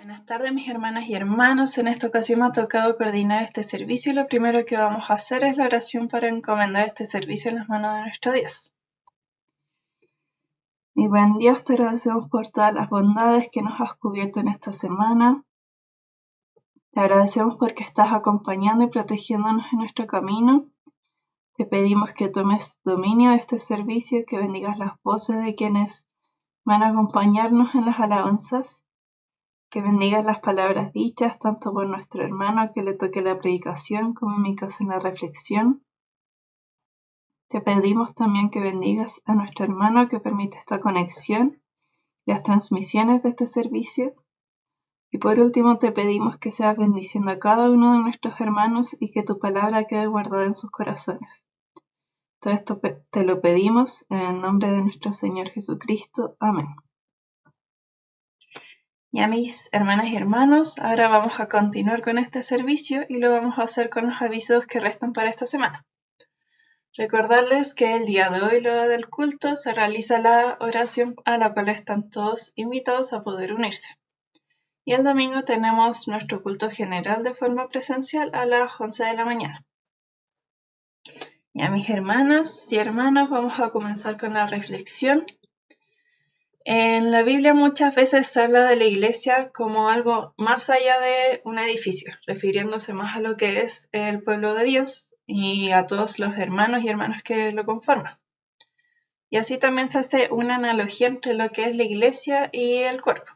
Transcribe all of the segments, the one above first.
Buenas tardes, mis hermanas y hermanos. En esta ocasión me ha tocado coordinar este servicio y lo primero que vamos a hacer es la oración para encomendar este servicio en las manos de nuestro Dios. Mi buen Dios, te agradecemos por todas las bondades que nos has cubierto en esta semana. Te agradecemos porque estás acompañando y protegiéndonos en nuestro camino. Te pedimos que tomes dominio de este servicio, que bendigas las voces de quienes van a acompañarnos en las alabanzas. Que bendigas las palabras dichas tanto por nuestro hermano que le toque la predicación como en mi caso en la reflexión. Te pedimos también que bendigas a nuestro hermano que permite esta conexión y las transmisiones de este servicio. Y por último te pedimos que seas bendiciendo a cada uno de nuestros hermanos y que tu palabra quede guardada en sus corazones. Todo esto te lo pedimos en el nombre de nuestro Señor Jesucristo. Amén. Ya mis hermanas y hermanos, ahora vamos a continuar con este servicio y lo vamos a hacer con los avisos que restan para esta semana. Recordarles que el día de hoy, luego del culto, se realiza la oración a la cual están todos invitados a poder unirse. Y el domingo tenemos nuestro culto general de forma presencial a las 11 de la mañana. Ya mis hermanas y hermanos, vamos a comenzar con la reflexión. En la Biblia muchas veces se habla de la iglesia como algo más allá de un edificio, refiriéndose más a lo que es el pueblo de Dios y a todos los hermanos y hermanas que lo conforman. Y así también se hace una analogía entre lo que es la iglesia y el cuerpo.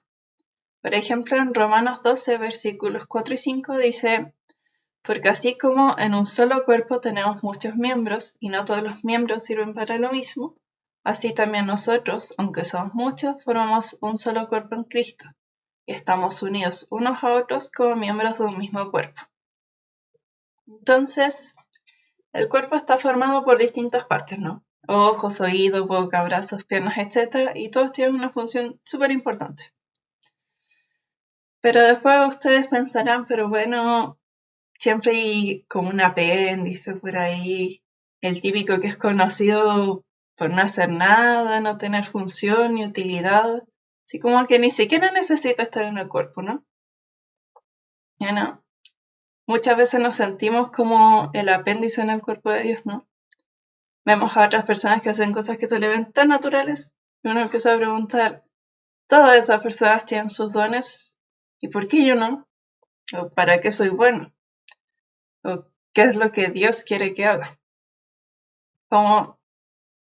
Por ejemplo, en Romanos 12, versículos 4 y 5 dice: porque así como en un solo cuerpo tenemos muchos miembros y no todos los miembros sirven para lo mismo, así también nosotros, aunque somos muchos, formamos un solo cuerpo en Cristo y estamos unidos unos a otros como miembros de un mismo cuerpo. Entonces, el cuerpo está formado por distintas partes, ¿no? Ojos, oídos, boca, brazos, piernas, etc. Y todos tienen una función súper importante. Pero después ustedes pensarán, pero bueno, siempre hay como un apéndice por ahí, el típico que es conocido por no hacer nada, no tener función ni utilidad, así como que ni siquiera necesita estar en el cuerpo, ¿no? Bueno, muchas veces nos sentimos como el apéndice en el cuerpo de Dios, ¿no? Vemos a otras personas que hacen cosas que se le ven tan naturales y uno empieza a preguntar, ¿todas esas personas tienen sus dones? ¿Y por qué yo no? ¿O para qué soy bueno? ¿O qué es lo que Dios quiere que haga? Como,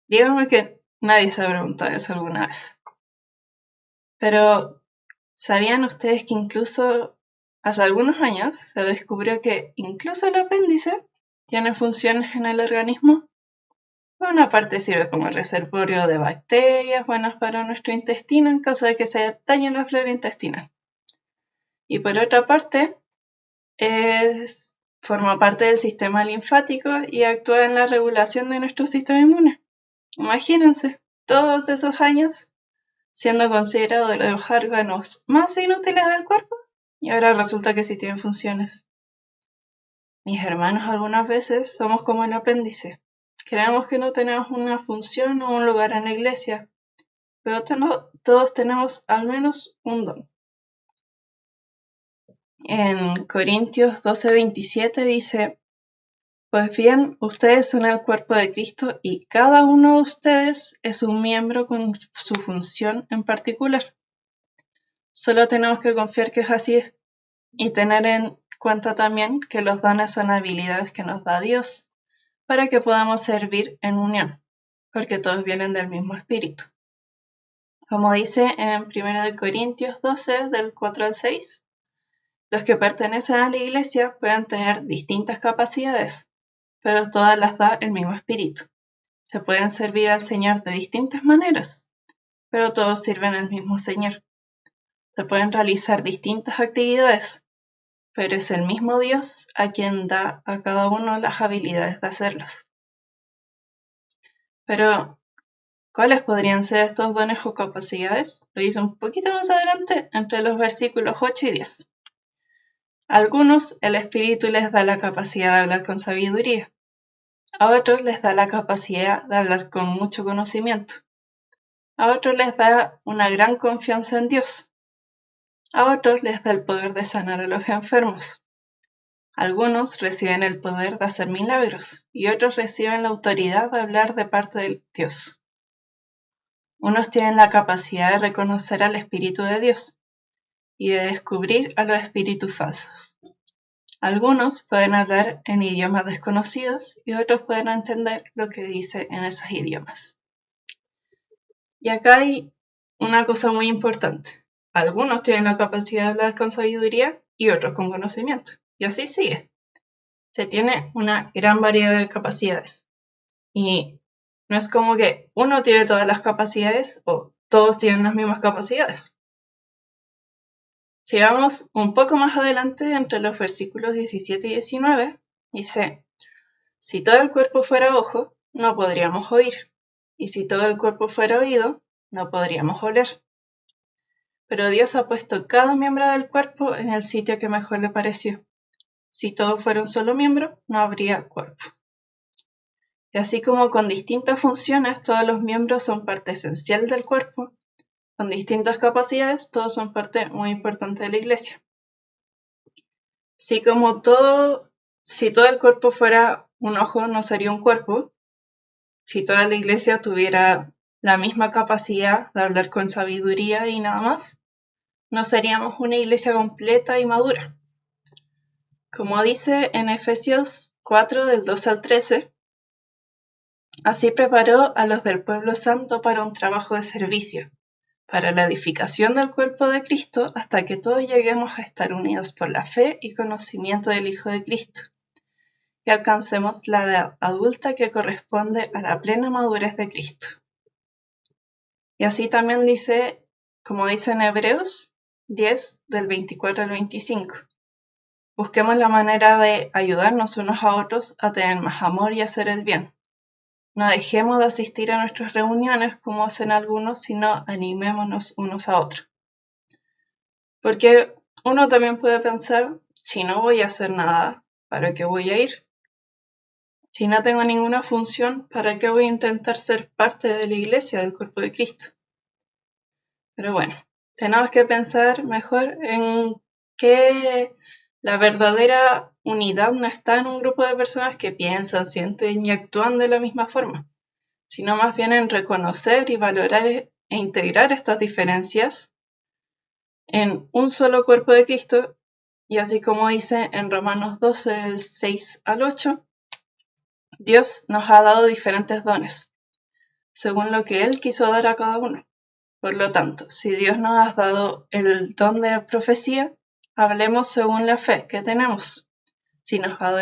díganme que nadie se ha preguntado eso alguna vez. Pero, ¿sabían ustedes que incluso hace algunos años se descubrió que incluso el apéndice tiene funciones en el organismo? Por una parte sirve como reservorio de bacterias buenas para nuestro intestino en caso de que se dañe la flora intestinal. Y por otra parte, forma parte del sistema linfático y actúa en la regulación de nuestro sistema inmune. Imagínense, todos esos años siendo considerado de los órganos más inútiles del cuerpo y ahora resulta que sí tienen funciones. Mis hermanos, algunas veces somos como el apéndice. Creemos que no tenemos una función o un lugar en la iglesia, pero todos tenemos al menos un don. En Corintios 12:27 dice: pues bien, ustedes son el cuerpo de Cristo y cada uno de ustedes es un miembro con su función en particular. Solo tenemos que confiar que es así y tener en cuenta también que los dones son habilidades que nos da Dios para que podamos servir en unión, porque todos vienen del mismo espíritu. Como dice en 1 Corintios 12, del 4 al 6, los que pertenecen a la iglesia pueden tener distintas capacidades, pero todas las da el mismo espíritu. Se pueden servir al Señor de distintas maneras, pero todos sirven al mismo Señor. Se pueden realizar distintas actividades, pero es el mismo Dios a quien da a cada uno las habilidades de hacerlas. Pero, ¿cuáles podrían ser estos dones o capacidades? Lo dice un poquito más adelante, entre los versículos 8 y 10. A algunos el Espíritu les da la capacidad de hablar con sabiduría. A otros les da la capacidad de hablar con mucho conocimiento. A otros les da una gran confianza en Dios. A otros les da el poder de sanar a los enfermos. Algunos reciben el poder de hacer milagros y otros reciben la autoridad de hablar de parte de Dios. Unos tienen la capacidad de reconocer al Espíritu de Dios y de descubrir a los espíritus falsos. Algunos pueden hablar en idiomas desconocidos y otros pueden entender lo que dice en esos idiomas. Y acá hay una cosa muy importante. Algunos tienen la capacidad de hablar con sabiduría y otros con conocimiento. Y así sigue. Se tiene una gran variedad de capacidades. Y no es como que uno tiene todas las capacidades o todos tienen las mismas capacidades. Si vamos un poco más adelante, entre los versículos 17 y 19, dice, si todo el cuerpo fuera ojo, no podríamos oír. Y si todo el cuerpo fuera oído, no podríamos oler. Pero Dios ha puesto cada miembro del cuerpo en el sitio que mejor le pareció. Si todo fuera un solo miembro, no habría cuerpo. Y así como con distintas funciones, todos los miembros son parte esencial del cuerpo, con distintas capacidades, todos son parte muy importante de la iglesia. Si todo el cuerpo fuera un ojo, no sería un cuerpo. Si toda la iglesia tuviera la misma capacidad de hablar con sabiduría y nada más, no seríamos una iglesia completa y madura. Como dice en Efesios 4, del 12 al 13, así preparó a los del pueblo santo para un trabajo de servicio, para la edificación del cuerpo de Cristo, hasta que todos lleguemos a estar unidos por la fe y conocimiento del Hijo de Cristo, y alcancemos la edad adulta que corresponde a la plena madurez de Cristo. Y así también dice, como dice en Hebreos 10, del 24 al 25. Busquemos la manera de ayudarnos unos a otros a tener más amor y hacer el bien. No dejemos de asistir a nuestras reuniones como hacen algunos, sino animémonos unos a otros. Porque uno también puede pensar, si no voy a hacer nada, ¿para qué voy a ir? Si no tengo ninguna función, ¿para qué voy a intentar ser parte de la iglesia, del cuerpo de Cristo? Pero bueno, tenemos que pensar mejor en que la verdadera unidad no está en un grupo de personas que piensan, sienten y actúan de la misma forma, sino más bien en reconocer y valorar e integrar estas diferencias en un solo cuerpo de Cristo, y así como dice en Romanos 12, del 6 al 8, Dios nos ha dado diferentes dones, según lo que Él quiso dar a cada uno. Por lo tanto, si Dios nos ha dado el don de profecía, hablemos según la fe que tenemos. Si nos ha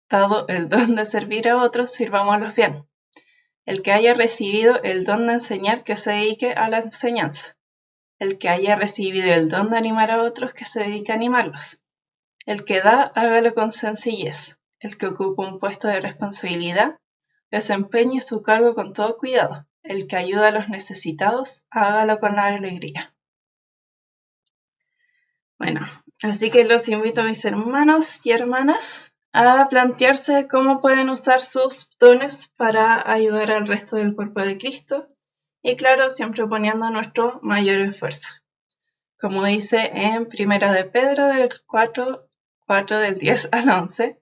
dado el don de servir a otros, sirvámoslos bien. El que haya recibido el don de enseñar, que se dedique a la enseñanza. El que haya recibido el don de animar a otros, que se dedique a animarlos. El que da, hágalo con sencillez. El que ocupa un puesto de responsabilidad, desempeñe su cargo con todo cuidado. El que ayuda a los necesitados, hágalo con alegría. Bueno, así que los invito a mis hermanos y hermanas a plantearse cómo pueden usar sus dones para ayudar al resto del cuerpo de Cristo. Y claro, siempre poniendo nuestro mayor esfuerzo. Como dice en Primera de Pedro del 4 del 10 al 11,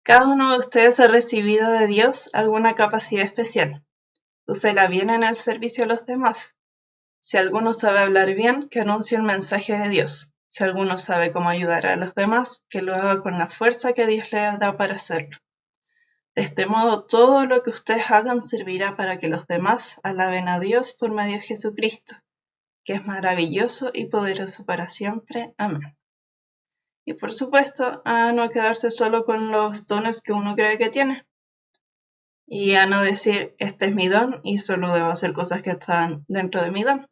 cada uno de ustedes ha recibido de Dios alguna capacidad especial. Úsela bien en el servicio a los demás. Si alguno sabe hablar bien, que anuncie el mensaje de Dios. Si alguno sabe cómo ayudar a los demás, que lo haga con la fuerza que Dios le da para hacerlo. De este modo, todo lo que ustedes hagan servirá para que los demás alaben a Dios por medio de Jesucristo, que es maravilloso y poderoso para siempre. Amén. Y por supuesto, a no quedarse solo con los dones que uno cree que tiene. Y a no decir, este es mi don y solo debo hacer cosas que están dentro de mi don.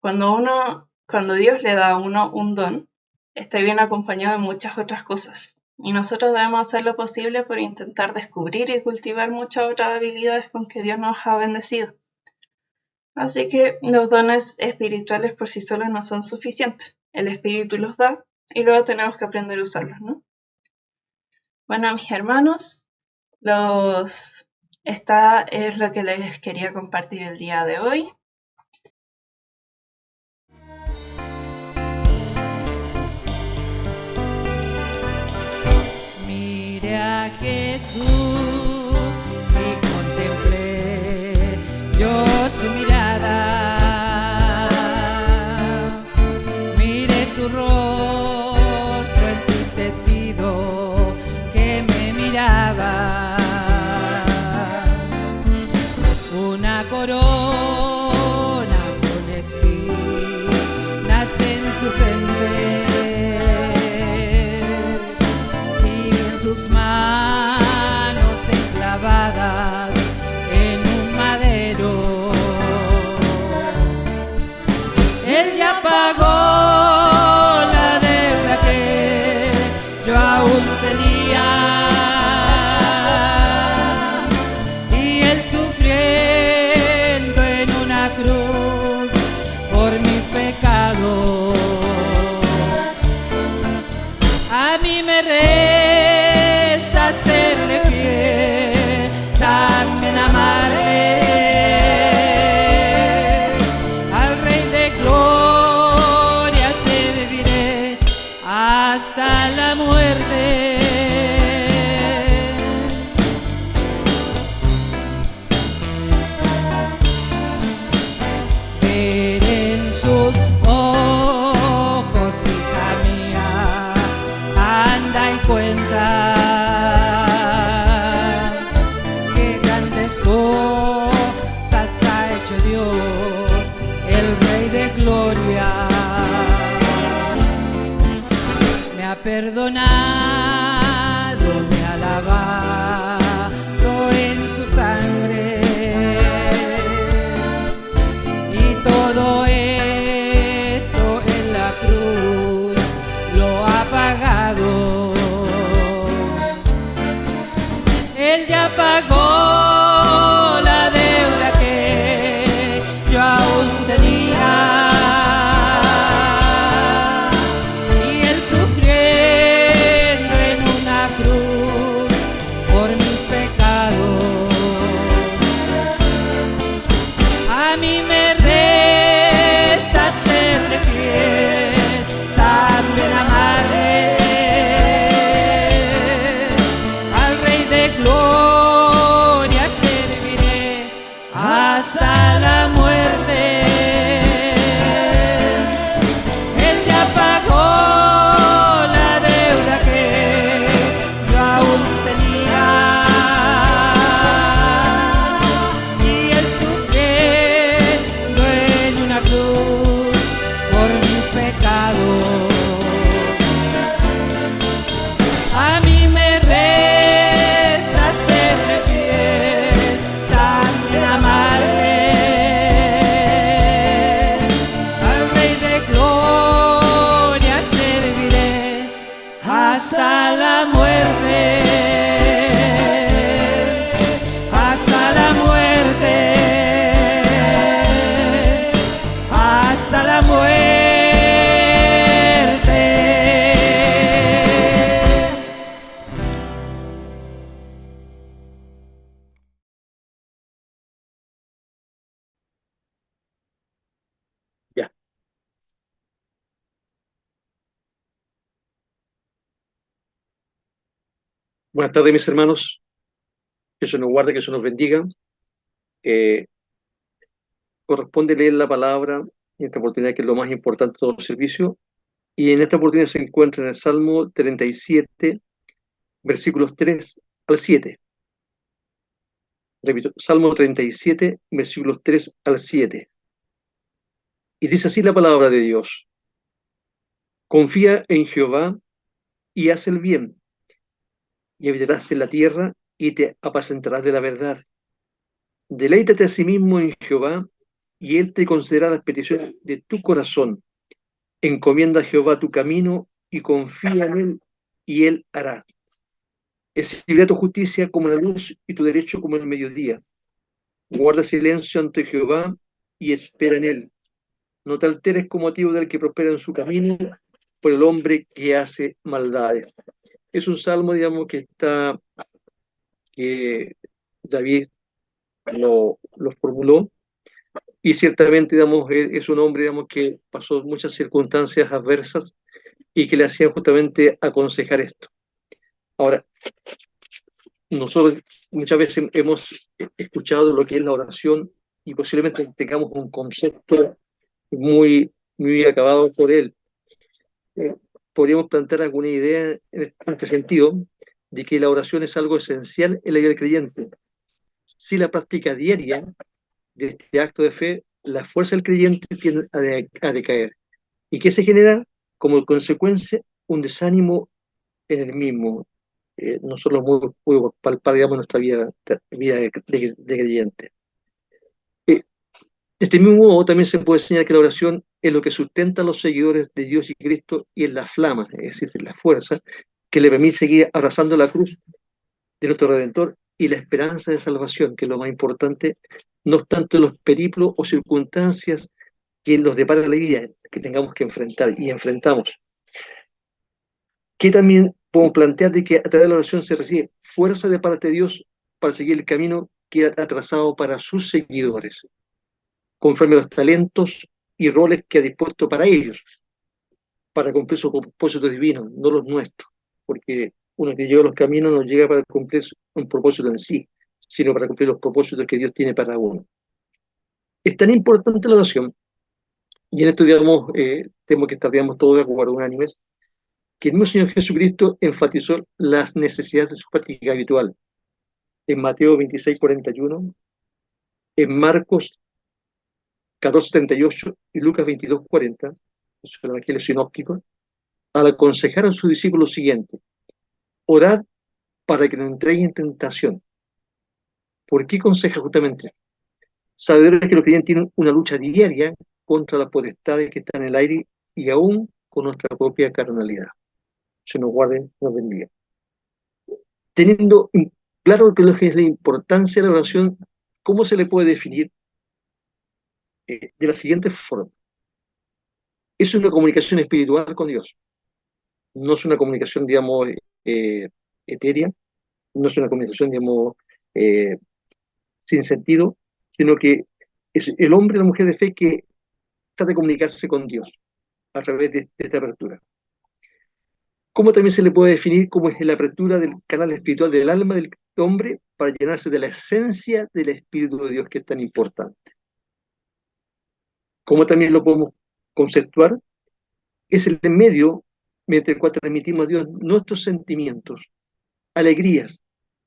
Cuando Dios le da a uno un don, está bien acompañado de muchas otras cosas. Y nosotros debemos hacer lo posible por intentar descubrir y cultivar muchas otras habilidades con que Dios nos ha bendecido. Así que los dones espirituales por sí solos no son suficientes. El Espíritu los da y luego tenemos que aprender a usarlos, ¿no? Bueno, mis hermanos, esta es lo que les quería compartir el día de hoy. Jesús y contemplé yo su mirada. Miré su rostro entristecido que me miraba. Una corona con espinas en su frente y en sus manos enclavadas en un madero. Él ya pagó la deuda que yo aún tenía. Cruz por mis pecados. A mí me resta serle fiel, también amarle al Rey de Gloria, serviré hasta la muerte. Cuenta qué grandes cosas ha hecho Dios, el Rey de Gloria. Me ha perdonado, me ha lavado en su sangre y todo esto en la cruz lo ha pagado. Él ya pagó la deuda que yo aún tenía. Y Él sufriendo en una cruz por mis pecados. A mí me resta serle fiel, también amarle. Gloria serviré hasta la muerte. Él ya pagó la deuda que yo aún tenía. Y Él sufriendo en una cruz por mis pecados. A mí me resta serle fiel, también amarle al Rey de Gloria, serviré hasta la muerte, hasta la muerte, hasta la muerte. Ya. Buenas tardes, mis hermanos. Que Dios nos guarde, que Dios nos bendiga. Corresponde leer la palabra en esta oportunidad, que es lo más importante de todo el servicio. Y en esta oportunidad se encuentra en el Salmo 37, versículos 3 al 7. Repito, Salmo 37, versículos 3 al 7. Y dice así la palabra de Dios: confía en Jehová y haz el bien, y habitarás en la tierra y te apacentarás de la verdad. Deleítate a sí mismo en Jehová, y él te concederá las peticiones de tu corazón. Encomienda a Jehová tu camino y confía en él, y él hará. Exhibirá tu justicia como la luz y tu derecho como el mediodía. Guarda silencio ante Jehová y espera en él. No te alteres con motivo del que prospera en su camino, por el hombre que hace maldades. Es un salmo, digamos, que David lo formuló, y ciertamente, digamos, es un hombre, digamos, que pasó muchas circunstancias adversas y que le hacían justamente aconsejar esto. Ahora, nosotros muchas veces hemos escuchado lo que es la oración y posiblemente tengamos un concepto muy acabado por él. Podríamos plantear alguna idea en este sentido de que la oración es algo esencial en la vida del creyente. Si la práctica diaria de este acto de fe, la fuerza del creyente tiende a decaer. ¿Y qué se genera? Como consecuencia, un desánimo en el mismo. Nosotros muy palpable, digamos, en nuestra vida de creyente. De este mismo modo, también se puede señalar que la oración es lo que sustenta a los seguidores de Dios y Cristo y es la flama, es decir, la fuerza que le permite seguir abrazando la cruz de nuestro Redentor y la esperanza de salvación, que es lo más importante, no obstante los periplos o circunstancias que nos depara la vida, que tengamos que enfrentar y enfrentamos. Que también podemos plantear de que a través de la oración se recibe fuerza de parte de Dios para seguir el camino que ha trazado para sus seguidores, conforme a los talentos y roles que ha dispuesto para ellos, para cumplir sus propósitos divinos, no los nuestros, porque uno que llega a los caminos no llega para cumplir un propósito en sí, sino para cumplir los propósitos que Dios tiene para uno. Es tan importante la oración, y en esto, digamos, tenemos que estar, digamos, todos de acuerdo, unánimes, que el mismo Señor Jesucristo enfatizó las necesidades de su práctica habitual. En Mateo 26:41, en Marcos 14:38 y Lucas 22:40, es el Evangelio sinóptico, al aconsejar a sus discípulos lo siguiente: orad para que no entréis en tentación. ¿Por qué aconseja justamente? Saber que los creyentes tienen una lucha diaria contra las potestades que están en el aire y aún con nuestra propia carnalidad. Se nos guarde, nos bendiga. Teniendo claro que lo que es la importancia de la oración, ¿cómo se le puede definir? De la siguiente forma: es una comunicación espiritual con Dios, no es una comunicación, digamos, etérea, no es una comunicación, digamos, eh, sin sentido, sino que es el hombre y la mujer de fe que trata de comunicarse con Dios a través de esta apertura. ¿Cómo también se le puede definir cómo es la apertura del canal espiritual del alma del hombre para llenarse de la esencia del Espíritu de Dios, que es tan importante? ¿Cómo también lo podemos conceptuar? Es el medio mediante el cual transmitimos a Dios nuestros sentimientos, alegrías,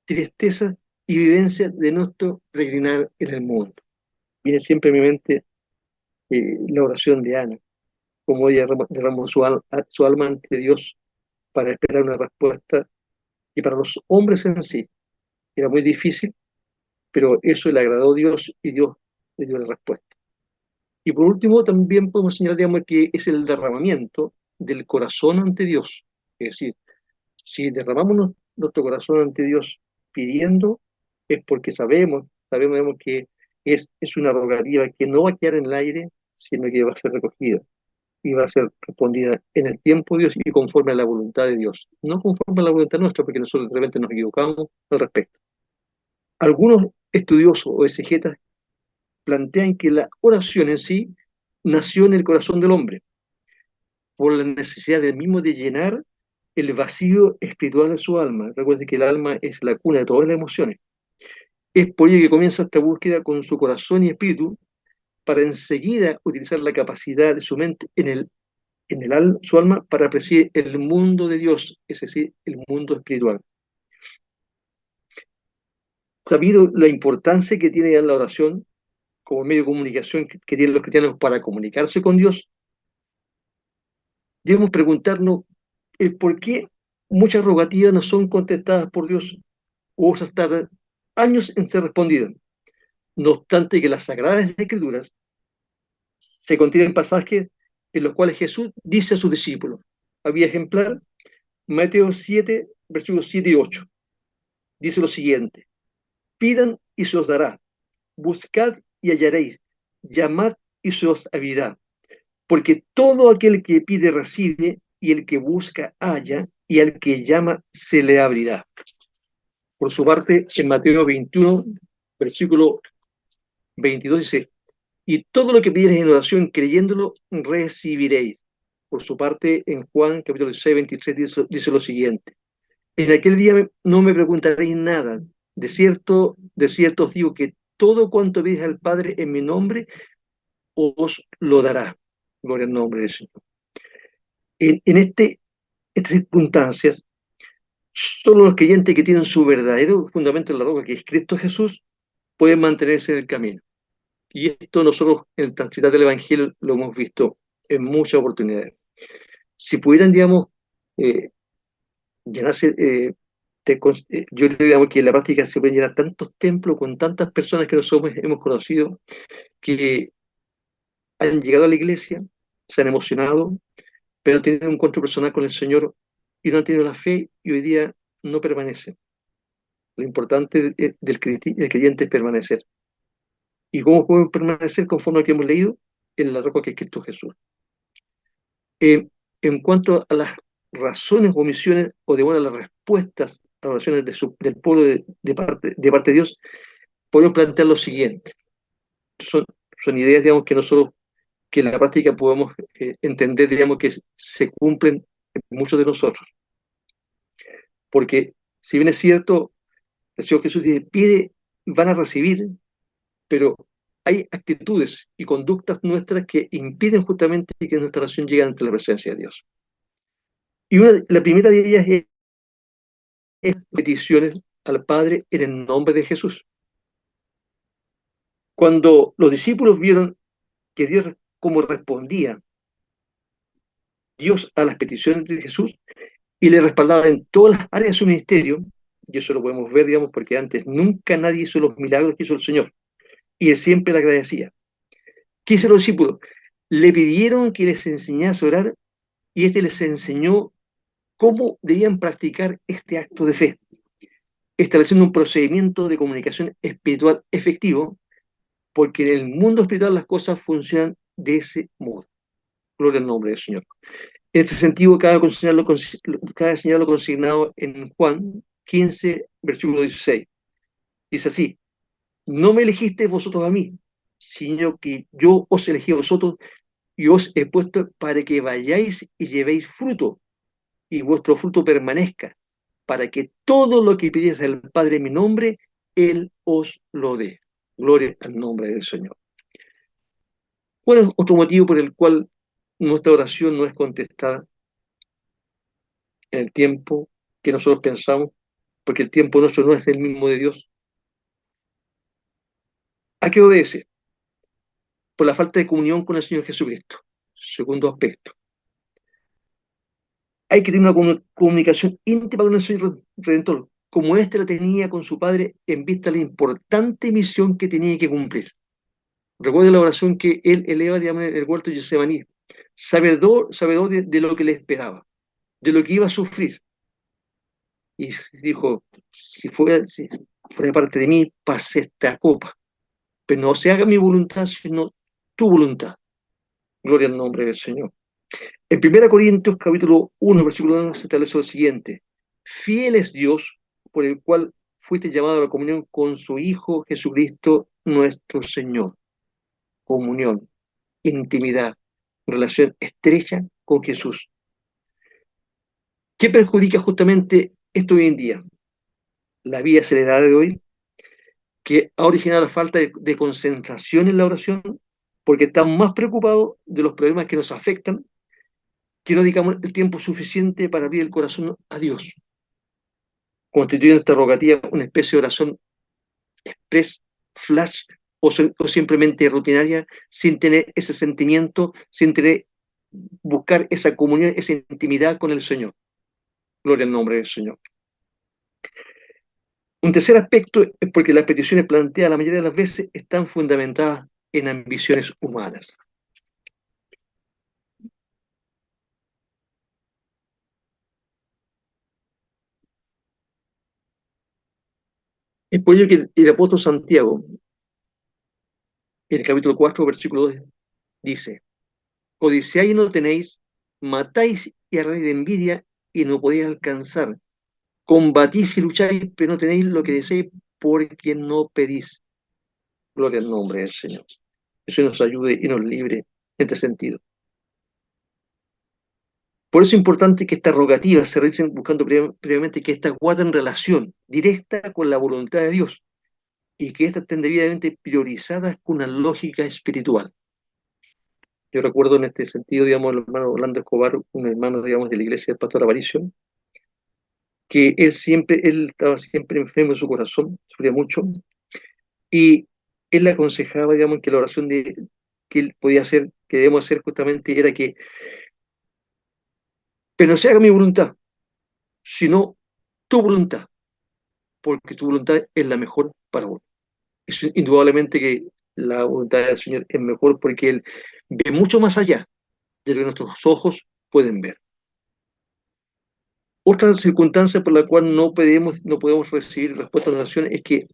tristezas y vivencias de nuestro peregrinar en el mundo. Viene siempre a mi mente la oración de Ana, como ella derramó su alma ante Dios para esperar una respuesta, y para los hombres en sí era muy difícil, pero eso le agradó a Dios y Dios le dio la respuesta. Y por último, también podemos señalar, digamos, que es el derramamiento del corazón ante Dios. Es decir, si derramamos nuestro corazón ante Dios pidiendo, es porque sabemos que es una rogativa que no va a quedar en el aire, sino que va a ser recogida y va a ser respondida en el tiempo de Dios y conforme a la voluntad de Dios. No conforme a la voluntad nuestra, porque nosotros de repente nos equivocamos al respecto. Algunos estudiosos o exegetas plantean que la oración en sí nació en el corazón del hombre, por la necesidad del mismo de llenar el vacío espiritual de su alma. Recuerden que el alma es la cuna de todas las emociones. Es por ello que comienza esta búsqueda con su corazón y espíritu, para enseguida utilizar la capacidad de su mente su alma para apreciar el mundo de Dios, es decir, el mundo espiritual. Sabido la importancia que tiene la oración como medio de comunicación que tienen los cristianos para comunicarse con Dios, debemos preguntarnos el por qué muchas rogativas no son contestadas por Dios o se tardan años en ser respondidas. No obstante que las Sagradas Escrituras se contienen pasajes en los cuales Jesús dice a sus discípulos, había ejemplar, Mateo 7, versículos 7 y 8, dice lo siguiente: pidan y se os dará, buscad y hallaréis, llamad y se os abrirá, porque todo aquel que pide recibe, y el que busca halla, y al que llama se le abrirá. Por su parte, en Mateo 21, versículo 22 dice, y todo lo que pidiereis en oración creyéndolo, recibiréis. Por su parte, en Juan capítulo 6, 23 dice lo siguiente, En aquel día no me preguntaréis nada. De cierto os digo que todo cuanto veis al Padre en mi nombre, os lo dará. Gloria al nombre del Señor. En estas circunstancias, solo los creyentes que tienen su verdadero fundamento en la roca, que es Cristo Jesús, pueden mantenerse en el camino. Y esto nosotros en el transitar del Evangelio lo hemos visto en muchas oportunidades. Si pudieran, digamos, eh, llenarse, yo creo digamos, que en la práctica se pueden llenar tantos templos con tantas personas que nosotros hemos conocido, que han llegado a la iglesia, se han emocionado, pero han tenido un encuentro personal con el Señor y no han tenido la fe y hoy día no permanecen. Lo importante del creyente es permanecer. ¿Y cómo podemos permanecer conforme a lo que hemos leído? En la roca que es Cristo Jesús. Eh, en cuanto a las razones o omisiones, o de buenas las respuestas a las oraciones del pueblo de parte de Dios, podemos plantear lo siguiente. Son, son ideas, digamos, que nosotros, que en la práctica podemos entender, digamos, que se cumplen en muchos de nosotros. Porque, si bien es cierto, el Señor Jesús dice, pide, van a recibir, pero hay actitudes y conductas nuestras que impiden justamente que nuestra oración llegue ante la presencia de Dios. Y la primera de ellas es peticiones al Padre en el nombre de Jesús. Cuando los discípulos vieron que Dios, como respondía Dios a las peticiones de Jesús y le respaldaba en todas las áreas de su ministerio, y eso lo podemos ver, digamos, porque antes nunca nadie hizo los milagros que hizo el Señor, y él siempre le agradecía. ¿Qué hicieron los discípulos? Le pidieron que les enseñase a orar, y este les enseñó cómo debían practicar este acto de fe, estableciendo un procedimiento de comunicación espiritual efectivo, porque en el mundo espiritual las cosas funcionan de ese modo. Gloria al nombre del Señor. En este sentido, cabe señalarlo consignado en Juan 15, versículo 16. Dice así, no me elegisteis vosotros a mí, sino que yo os elegí a vosotros y os he puesto para que vayáis y llevéis fruto, y vuestro fruto permanezca, para que todo lo que pidáis al Padre en mi nombre, Él os lo dé. Gloria al nombre del Señor. ¿Cuál es otro motivo por el cual nuestra oración no es contestada en el tiempo que nosotros pensamos? Porque el tiempo nuestro no es el mismo de Dios. ¿A qué obedece? Por la falta de comunión con el Señor Jesucristo. Segundo aspecto. Hay que tener una comunicación íntima con el Señor Redentor, como éste la tenía con su Padre en vista de la importante misión que tenía que cumplir. Recuerde la oración que él eleva, digamos, en el huerto de Getsemaní, sabedor de lo que le esperaba, de lo que iba a sufrir. Y dijo, si fuera parte de mí, pase esta copa, pero no se haga mi voluntad, sino tu voluntad. Gloria al nombre del Señor. En 1 Corintios capítulo 1, versículo 1 se establece lo siguiente. Fiel es Dios, por el cual fuiste llamado a la comunión con su Hijo Jesucristo, nuestro Señor. Comunión, intimidad, relación estrecha con Jesús. ¿Qué perjudica justamente esto hoy en día? La vida acelerada de hoy, que ha originado la falta de concentración en la oración, porque estamos más preocupados de los problemas que nos afectan, que no dedicamos el tiempo suficiente para abrir el corazón a Dios, constituyendo esta rogativa una especie de oración express, flash, o simplemente rutinaria, sin tener ese sentimiento, sin buscar esa comunión, esa intimidad con el Señor. Gloria al nombre del Señor. Un tercer aspecto es porque las peticiones planteadas la mayoría de las veces están fundamentadas en ambiciones humanas. Es por ello que el apóstol Santiago, en el capítulo 4, versículo 2, dice, codiciáis y no tenéis, matáis y arráis de envidia y no podéis alcanzar. Combatís y lucháis, pero no tenéis lo que deseáis porque no pedís. Gloria al nombre del Señor. Eso nos ayude y nos libre en este sentido. Por eso es importante que estas rogativas se realicen buscando previamente que estas guarden relación directa con la voluntad de Dios y que estas estén debidamente priorizadas con una lógica espiritual. Yo recuerdo en este sentido, digamos, el hermano Orlando Escobar, un hermano, digamos, de la iglesia del pastor Aparicio, que él estaba siempre enfermo en su corazón, sufría mucho, y él le aconsejaba, digamos, que la oración que él podía hacer, que debemos hacer justamente, era que, pero no se haga mi voluntad, sino tu voluntad, porque tu voluntad es la mejor para vos. Es indudablemente que la voluntad del Señor es mejor porque Él ve mucho más allá de lo que nuestros ojos pueden ver. Otra circunstancia por la cual no podemos recibir respuesta de la oración es que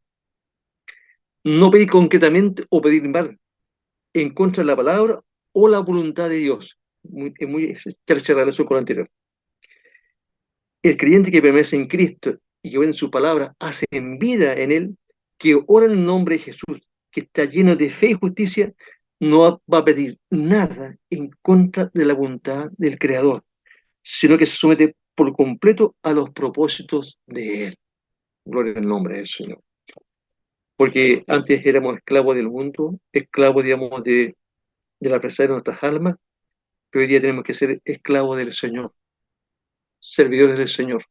no pedir concretamente o pedir mal en contra de la palabra o la voluntad de Dios. Es muy estrecha relación con lo anterior. El creyente que permanece en Cristo y que ve en su palabra, hace en vida en Él, que ora en el nombre de Jesús, que está lleno de fe y justicia, no va a pedir nada en contra de la voluntad del Creador, sino que se somete por completo a los propósitos de Él. Gloria al nombre del Señor. Porque antes éramos esclavos del mundo, esclavos, digamos, de la presa de nuestras almas, pero hoy día tenemos que ser esclavos del Señor, servidores del Señor.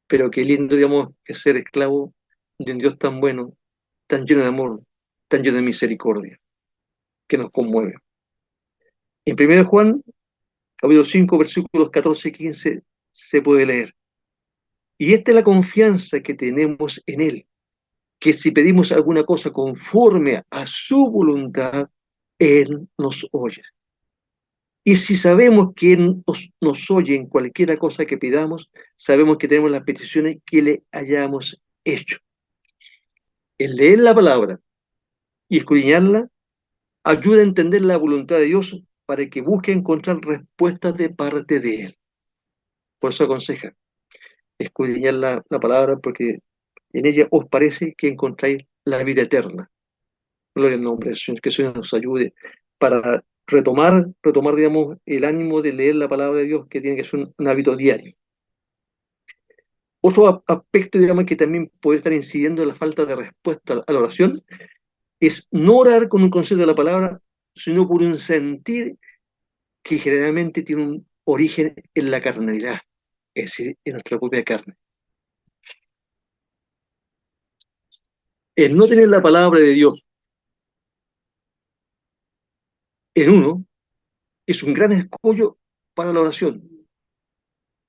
Pero qué lindo, digamos, es ser esclavo de un Dios tan bueno, tan lleno de amor, tan lleno de misericordia, que nos conmueve. En 1 Juan, capítulo 5, versículos 14 y 15, se puede leer. Y esta es la confianza que tenemos en Él, que si pedimos alguna cosa conforme a su voluntad, Él nos oye. Y si sabemos que Él nos oye en cualquiera cosa que pidamos, sabemos que tenemos las peticiones que le hayamos hecho. El leer la palabra y escudriñarla ayuda a entender la voluntad de Dios para que busque encontrar respuestas de parte de Él. Por eso aconseja escudriñar la palabra, porque en ella os parece que encontráis la vida eterna. Gloria al nombre del Señor, que el Señor nos ayude para retomar, digamos, el ánimo de leer la palabra de Dios, que tiene que ser un hábito diario. Otro aspecto, digamos, que también puede estar incidiendo en la falta de respuesta a la oración es no orar con un concepto de la palabra, sino por un sentir que generalmente tiene un origen en la carnalidad, es decir, en nuestra propia carne. El no tener la palabra de Dios en uno es un gran escollo para la oración,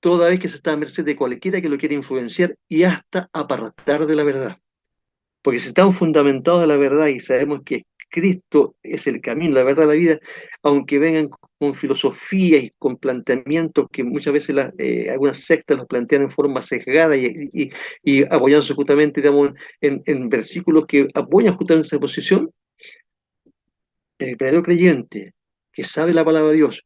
toda vez que se está a merced de cualquiera que lo quiera influenciar y hasta apartar de la verdad. Porque si estamos fundamentados en la verdad y sabemos que Cristo es el camino, la verdad, la vida, aunque vengan con filosofía y con planteamientos que muchas veces algunas sectas los plantean en forma sesgada y apoyándose justamente, digamos, en versículos que apoyan justamente esa posición, el verdadero creyente que sabe la palabra de Dios,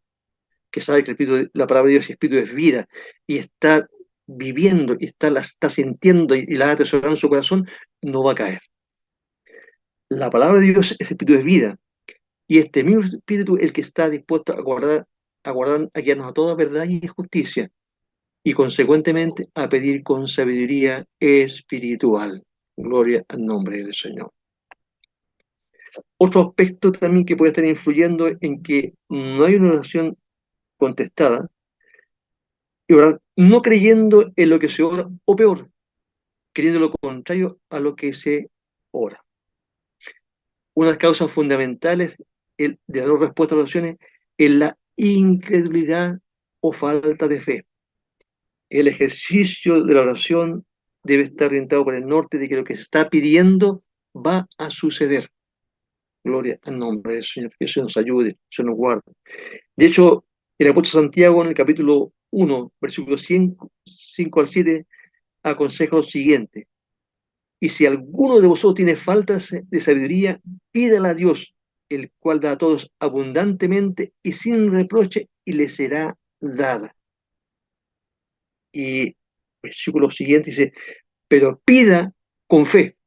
que sabe que la palabra de Dios y el Espíritu es vida y está viviendo y la está sintiendo y la ha atesorado en su corazón, no va a caer. La palabra de Dios es espíritu de vida, y este mismo espíritu el que está dispuesto a guiarnos a toda verdad y justicia, y consecuentemente a pedir con sabiduría espiritual. Gloria al nombre del Señor. Otro aspecto también que puede estar influyendo en que no hay una oración contestada, y orar no creyendo en lo que se ora, o peor, creyendo lo contrario a lo que se ora. Una de las causas fundamentales de la no respuesta a las oraciones es la incredulidad o falta de fe. El ejercicio de la oración debe estar orientado por el norte de que lo que se está pidiendo va a suceder. Gloria al nombre del Señor, que Dios nos ayude, se nos guarde. De hecho, el apóstol Santiago en el capítulo 1, versículos 5 al 7, aconseja lo siguiente: y si alguno de vosotros tiene faltas de sabiduría, pídala a Dios, el cual da a todos abundantemente y sin reproche, y le será dada. Y el versículo siguiente dice: pero pida con fe,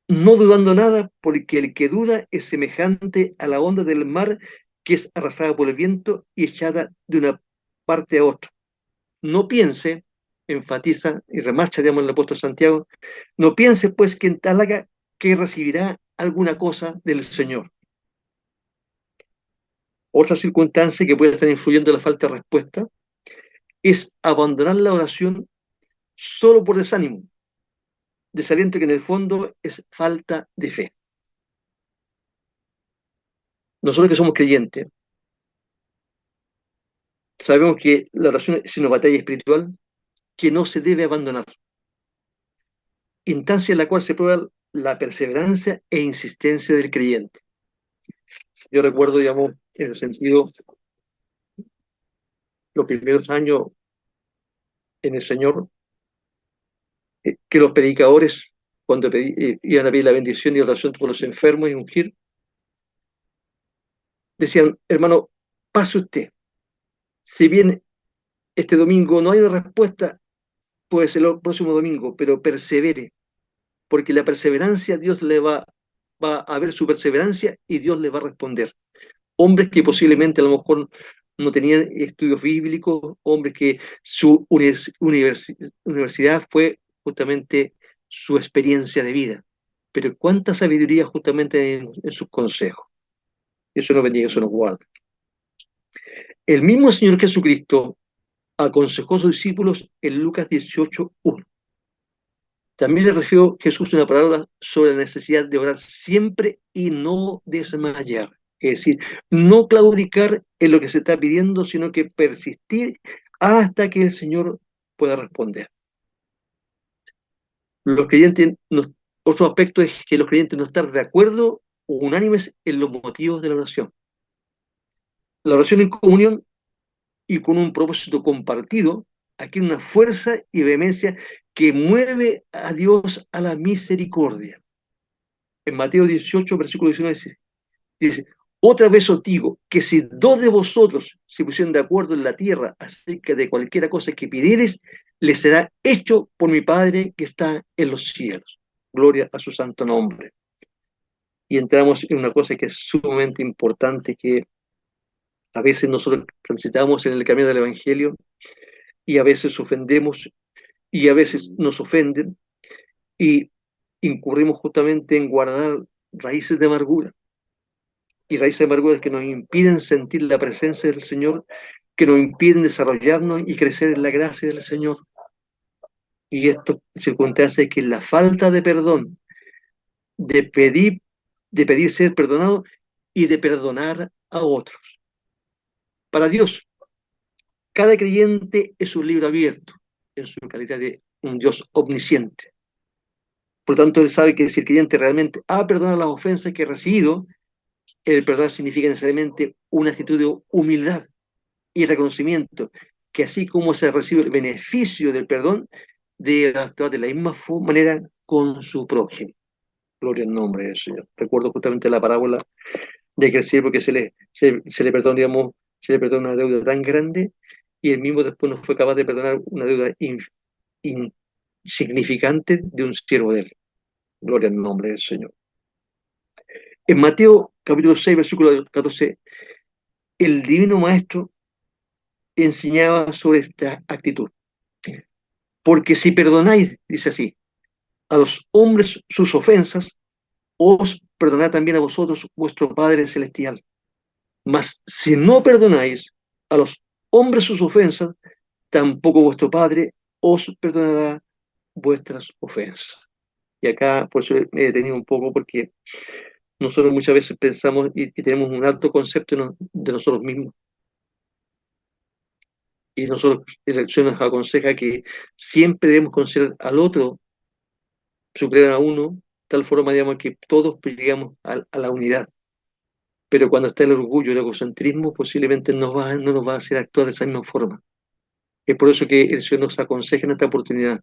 no dudando nada, porque el que duda es semejante a la onda del mar, que es arrastrada por el viento y echada de una parte a otra. No piense, enfatiza y remarcha, digamos, el apóstol Santiago, no piense pues que en tal haga que recibirá alguna cosa del Señor. Otra circunstancia que puede estar influyendo en la falta de respuesta es abandonar la oración solo por desánimo, desaliento que en el fondo es falta de fe. Nosotros que somos creyentes, sabemos que la oración es una batalla espiritual que no se debe abandonar, instancia en la cual se prueba la perseverancia e insistencia del creyente. Yo recuerdo, digamos, en el sentido, los primeros años en el Señor, que los predicadores, cuando iban a pedir la bendición y oración por los enfermos y ungir, decían, hermano, pase usted. Si bien este domingo no hay una respuesta, puede ser el próximo domingo, pero persevere, porque la perseverancia, Dios le va a ver su perseverancia y Dios le va a responder. Hombres que posiblemente a lo mejor no tenían estudios bíblicos, hombres que su universidad fue justamente su experiencia de vida. Pero cuánta sabiduría justamente en sus consejos. Eso nos bendiga, eso nos guarda. El mismo Señor Jesucristo aconsejó a sus discípulos en Lucas 18:1. También le refirió Jesús una palabra sobre la necesidad de orar siempre y no desmayar. Es decir, no claudicar en lo que se está pidiendo, sino que persistir hasta que el Señor pueda responder. Los creyentes, otro aspecto es que los creyentes no están de acuerdo o unánimes en los motivos de la oración. La oración en comunión y con un propósito compartido, aquí hay una fuerza y vehemencia que mueve a Dios a la misericordia. En Mateo 18, versículo 19, dice, otra vez os digo que si dos de vosotros se pusieran de acuerdo en la tierra acerca de cualquiera cosa que pidiereis, les será hecho por mi Padre que está en los cielos. Gloria a su santo nombre. Y entramos en una cosa que es sumamente importante, que a veces nosotros transitamos en el camino del Evangelio y a veces ofendemos y a veces nos ofenden y incurrimos justamente en guardar raíces de amargura. Y raíces de amargura que nos impiden sentir la presencia del Señor, que nos impiden desarrollarnos y crecer en la gracia del Señor. Y esto circunstancias que la falta de perdón, de pedir ser perdonado y de perdonar a otros. Para Dios, cada creyente es un libro abierto en su calidad de un Dios omnisciente. Por lo tanto, Él sabe que si el creyente realmente ha perdonado las ofensas que ha recibido, el perdón significa necesariamente una actitud de humildad y reconocimiento, que así como se recibe el beneficio del perdón, debe actuar de la misma manera con su prójimo. Gloria al nombre del Señor. Recuerdo justamente la parábola de que el siervo que se le perdona, digamos, se le perdona una deuda tan grande y él mismo después no fue capaz de perdonar una deuda insignificante de un siervo de él. Gloria al nombre del Señor. En Mateo capítulo 6, versículo 14, el divino maestro enseñaba sobre esta actitud. Porque si perdonáis, dice así, a los hombres sus ofensas, os perdonará también a vosotros vuestro Padre Celestial. Mas si no perdonáis a los hombres sus ofensas, tampoco vuestro Padre os perdonará vuestras ofensas. Y acá, por eso me he detenido un poco, porque nosotros muchas veces pensamos y tenemos un alto concepto de nosotros mismos. Y nosotros, esa acción nos aconseja que siempre debemos considerar al otro superior a uno, tal forma, digamos, que todos llegamos a la unidad. Pero cuando está el orgullo y el egocentrismo, posiblemente no nos va a hacer actuar de esa misma forma. Es por eso que el Señor nos aconseja en esta oportunidad,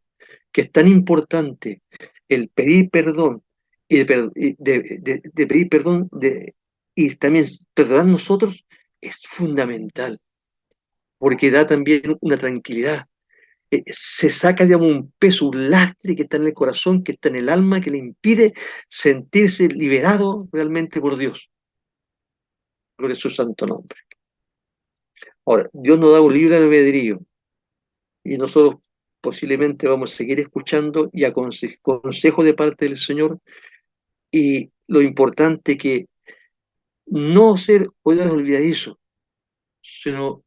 que es tan importante el pedir perdón y de pedir perdón y también perdonar nosotros es fundamental, porque da también una tranquilidad. Se saca, digamos, un peso, un lastre que está en el corazón, que está en el alma, que le impide sentirse liberado realmente por Dios. Gloria a su santo nombre. Ahora, Dios nos da un libre albedrío y nosotros posiblemente vamos a seguir escuchando y consejo de parte del Señor, y lo importante que no ser oidores olvidadizos, sino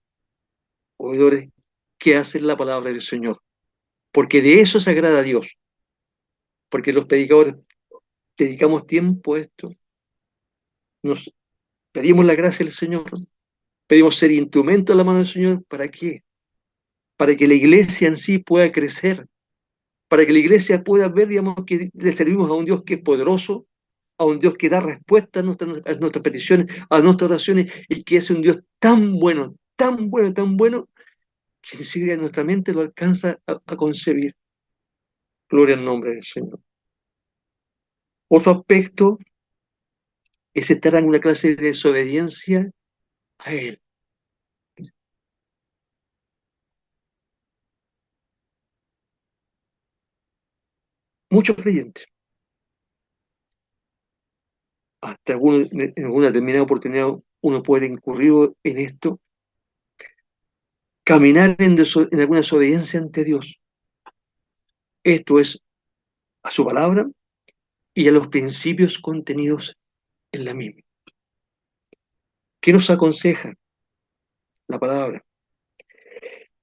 oidores que hacen la palabra del Señor, porque de eso se agrada a Dios, porque los predicadores dedicamos tiempo a esto, nos pedimos la gracia del Señor, pedimos ser instrumento de la mano del Señor. ¿Para qué? Para que la iglesia en sí pueda crecer, para que la iglesia pueda ver, digamos, que le servimos a un Dios que es poderoso, a un Dios que da respuesta a nuestras peticiones, a nuestras oraciones, y que es un Dios tan bueno, tan bueno, tan bueno, que ni siquiera nuestra mente lo alcanza a concebir. Gloria al nombre del Señor. Otro aspecto es estar en una clase de desobediencia a Él. Muchos creyentes, hasta en alguna determinada oportunidad, uno puede incurrir en esto, caminar en alguna desobediencia ante Dios. Esto es a su palabra y a los principios contenidos en la misma. ¿Qué nos aconseja la palabra?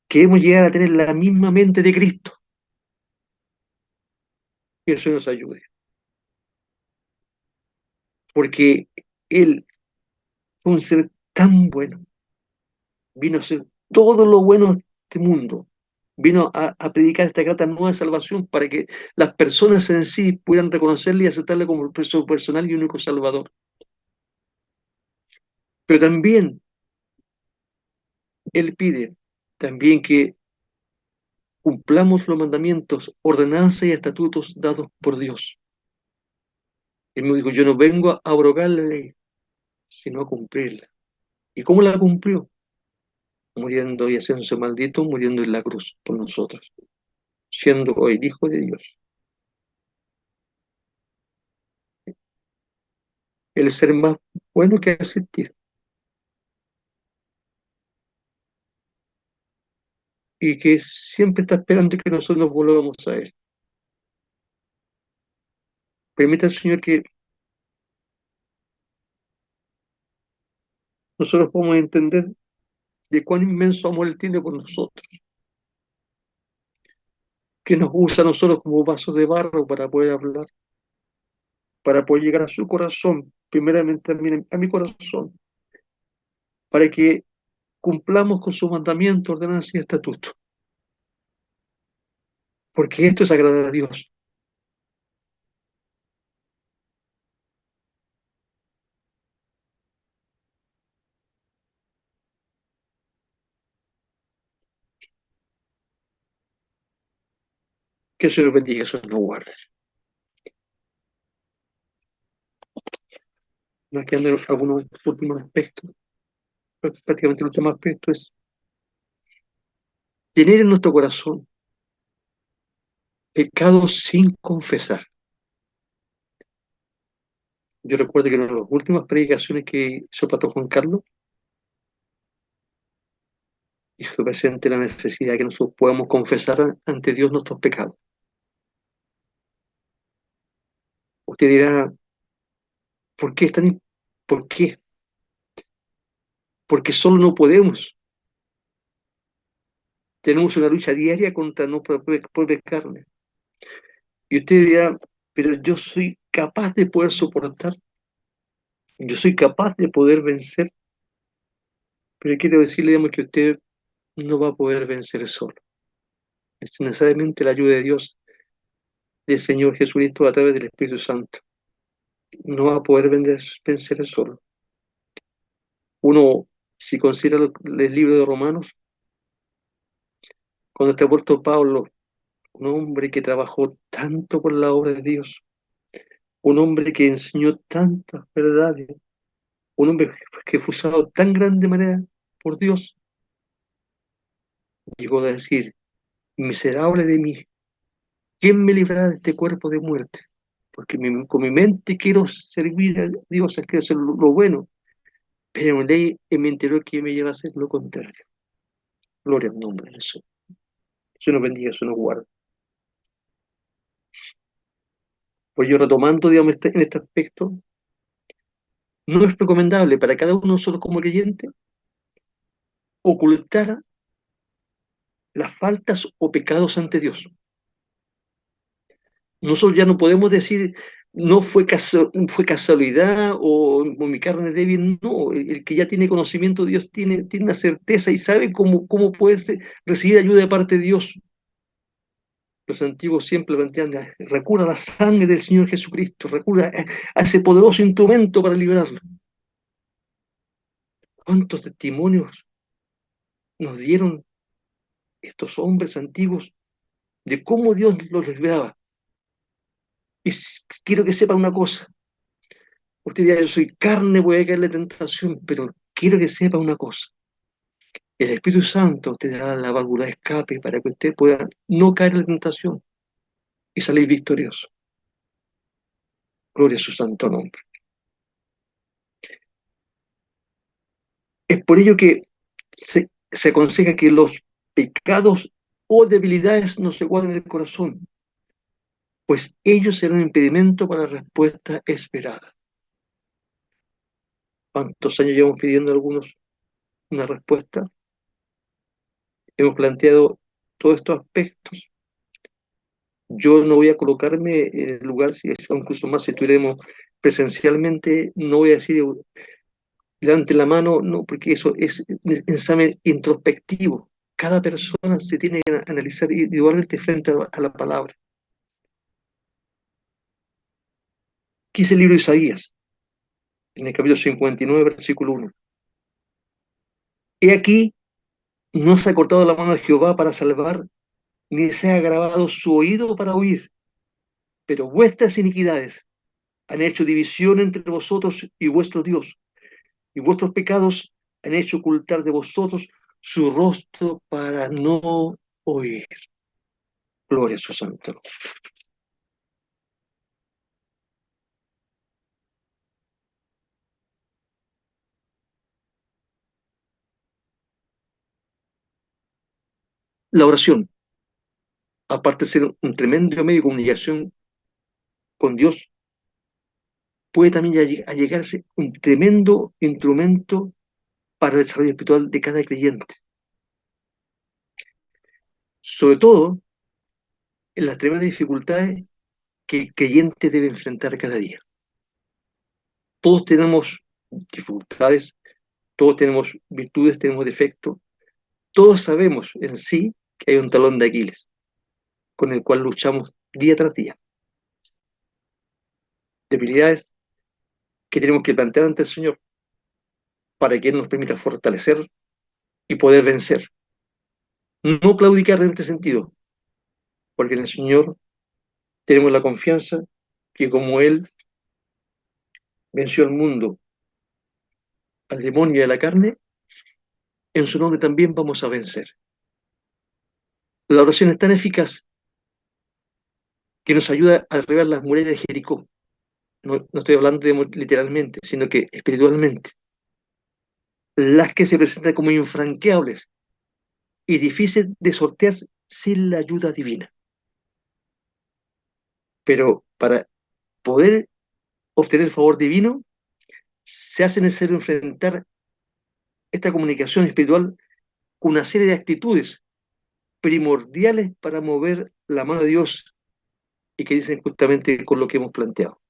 Queremos llegar a tener la misma mente de Cristo. Que eso nos ayude. Porque Él fue un ser tan bueno. Vino a ser todo lo bueno de este mundo. Vino a predicar esta grata nueva salvación para que las personas en sí puedan reconocerle y aceptarle como su personal y único Salvador. Pero también Él pide también que cumplamos los mandamientos, ordenanzas y estatutos dados por Dios. Él me dijo, yo no vengo a abrogar la ley, sino a cumplirla. ¿Y cómo la cumplió? Muriendo y haciéndose maldito, muriendo en la cruz por nosotros, siendo hoy el Hijo de Dios. El ser más bueno que ha existido. Y que siempre está esperando que nosotros nos volvamos a Él. Permita, Señor, que nosotros podamos entender de cuán inmenso amor Él tiene por nosotros, que nos usa a nosotros como vasos de barro para poder hablar, para poder llegar a su corazón, primeramente a mi corazón, para que cumplamos con sus mandamientos, ordenanzas y estatutos, porque esto es agradar a Dios. Que se nos bendiga, eso nos guarde. Nos quedan algunos últimos aspectos. Prácticamente el último aspecto es tener en nuestro corazón pecados sin confesar. Yo recuerdo que en una de las últimas predicaciones que hizo Pato Juan Carlos, hizo presente la necesidad de que nosotros podamos confesar ante Dios nuestros pecados. Usted dirá, ¿por qué es tan? ¿Por qué? Porque solo no podemos. Tenemos una lucha diaria contra nuestra propia carne. Y usted dirá, pero yo soy capaz de poder soportar, yo soy capaz de poder vencer. Pero quiero decirle, digamos, que usted no va a poder vencer solo. Es necesariamente la ayuda de Dios, del Señor Jesucristo a través del Espíritu Santo. No va a poder vencer solo. Uno, si considera el libro de Romanos, cuando está puesto Pablo, un hombre que trabajó tanto por la obra de Dios, un hombre que enseñó tantas verdades, un hombre que fue usado tan grande manera por Dios, llegó a decir, miserable de mí, ¿quién me librará de este cuerpo de muerte? Porque con mi mente quiero servir a Dios, quiero hacer lo bueno, pero en ley en mi interior que me lleva a hacer lo contrario. Gloria al nombre del Señor. Se nos bendiga, se nos guarda. Pues yo retomando, digamos, en este aspecto, no es recomendable para cada uno de nosotros como creyente ocultar las faltas o pecados ante Dios. Nosotros ya no podemos decir, no fue casualidad o mi carne es débil. No, el que ya tiene conocimiento de Dios tiene una certeza y sabe cómo puede recibir ayuda de parte de Dios. Los antiguos siempre plantean, recurra a la sangre del Señor Jesucristo, recurra a ese poderoso instrumento para liberarlo. ¿Cuántos testimonios nos dieron estos hombres antiguos de cómo Dios los liberaba? Y quiero que sepa una cosa. Usted dirá, yo soy carne, voy a caer en la tentación, pero quiero que sepa una cosa. El Espíritu Santo te dará la válvula de escape para que usted pueda no caer en la tentación y salir victorioso. Gloria a su santo nombre. Es por ello que se aconseja que los pecados o debilidades no se guarden en el corazón, pues ellos serán un impedimento para la respuesta esperada. ¿Cuántos años llevamos pidiendo algunos una respuesta? Hemos planteado todos estos aspectos. Yo no voy a colocarme en el lugar, si incluso más si estuviéramos presencialmente, no voy a decir levante la mano, no, porque eso es un examen introspectivo. Cada persona se tiene que analizar individualmente frente a la palabra. ¿Qué dice el libro de Isaías? En el capítulo 59, versículo 1. He aquí, no se ha cortado la mano de Jehová para salvar, ni se ha agravado su oído para oír, pero vuestras iniquidades han hecho división entre vosotros y vuestro Dios, y vuestros pecados han hecho ocultar de vosotros su rostro para no oír. Gloria a su santo nombre. La oración, aparte de ser un tremendo medio de comunicación con Dios, puede también allegarse un tremendo instrumento para el desarrollo espiritual de cada creyente. Sobre todo en las tremendas dificultades que el creyente debe enfrentar cada día. Todos tenemos dificultades, todos tenemos virtudes, tenemos defectos, todos sabemos en sí que hay un talón de Aquiles con el cual luchamos día tras día. Debilidades que tenemos que plantear ante el Señor para que Él nos permita fortalecer y poder vencer. No claudicar en este sentido, porque en el Señor tenemos la confianza que como Él venció al mundo, al demonio y a la carne, en su nombre también vamos a vencer. La oración es tan eficaz que nos ayuda a derribar las murallas de Jericó. No estoy hablando literalmente, sino que espiritualmente. Las que se presentan como infranqueables y difíciles de sortear sin la ayuda divina. Pero para poder obtener el favor divino, se hace necesario enfrentar esta comunicación espiritual con una serie de actitudes primordiales para mover la mano de Dios y que dicen justamente con lo que hemos planteado.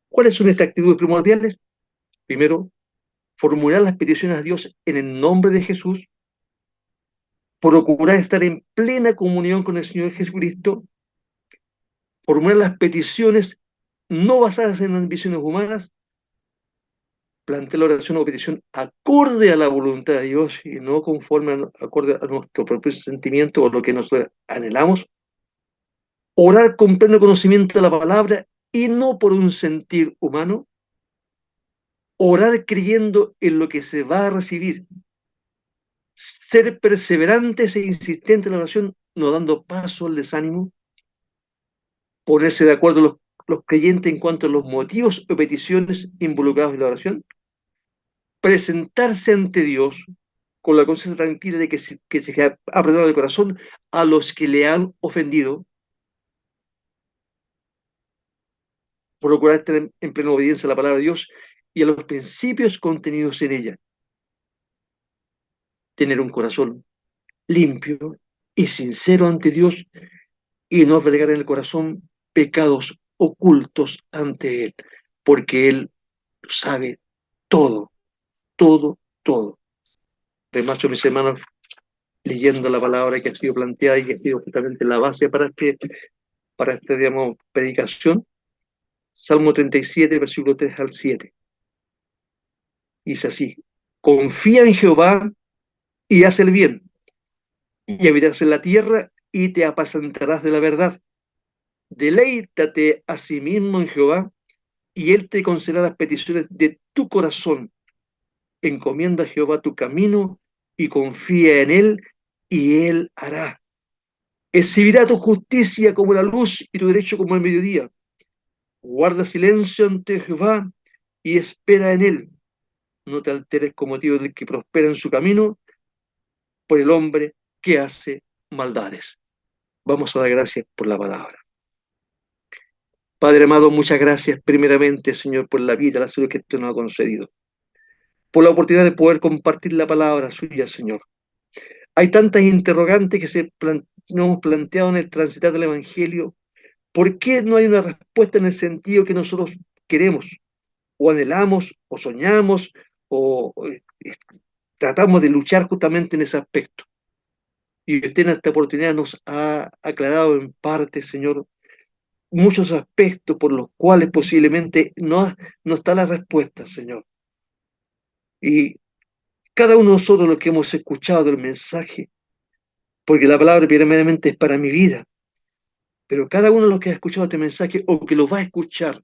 ¿Cuáles son estas actitudes primordiales? Primero, formular las peticiones a Dios en el nombre de Jesús, procurar estar en plena comunión con el Señor Jesucristo, formular las peticiones no basadas en ambiciones humanas, plantear la oración o petición acorde a la voluntad de Dios y no acorde a nuestro propio sentimiento o lo que nosotros anhelamos, orar con pleno conocimiento de la palabra y no por un sentir humano, orar creyendo en lo que se va a recibir, ser perseverantes e insistentes en la oración, no dando paso al desánimo, ponerse de acuerdo los creyentes en cuanto a los motivos o peticiones involucrados en la oración, presentarse ante Dios con la conciencia tranquila de que se ha perdonado de corazón a los que le han ofendido, procurar estar en plena obediencia a la palabra de Dios y a los principios contenidos en ella. Tener un corazón limpio y sincero ante Dios y no albergar en el corazón pecados ocultos ante Él, porque Él sabe todo, todo, todo. Remacho, mis hermanos, leyendo la palabra que ha sido planteada y que ha sido justamente la base para esta, digamos, predicación. Salmo 37, versículo 3 al 7. Dice así: confía en Jehová y haz el bien, y habitarás en la tierra y te apacentarás de la verdad. Deleítate a sí mismo en Jehová, y Él te concederá las peticiones de tu corazón. Encomienda a Jehová tu camino y confía en Él, y Él hará. Exhibirá tu justicia como la luz y tu derecho como el mediodía. Guarda silencio ante Jehová y espera en Él. No te alteres con motivo del que prospera en su camino, por el hombre que hace maldades. Vamos a dar gracias por la palabra. Padre amado, muchas gracias primeramente, Señor, por la vida, la salud que tú nos ha concedido, por la oportunidad de poder compartir la palabra suya, Señor. Hay tantas interrogantes que nos hemos planteado en el transitar del Evangelio. ¿Por qué no hay una respuesta en el sentido que nosotros queremos, o anhelamos, o soñamos, o tratamos de luchar justamente en ese aspecto? Y usted en esta oportunidad nos ha aclarado en parte, Señor, muchos aspectos por los cuales posiblemente no está la respuesta, Señor. Y cada uno de nosotros los que hemos escuchado del mensaje, porque la palabra primeramente es para mi vida, pero cada uno de los que ha escuchado este mensaje o que lo va a escuchar,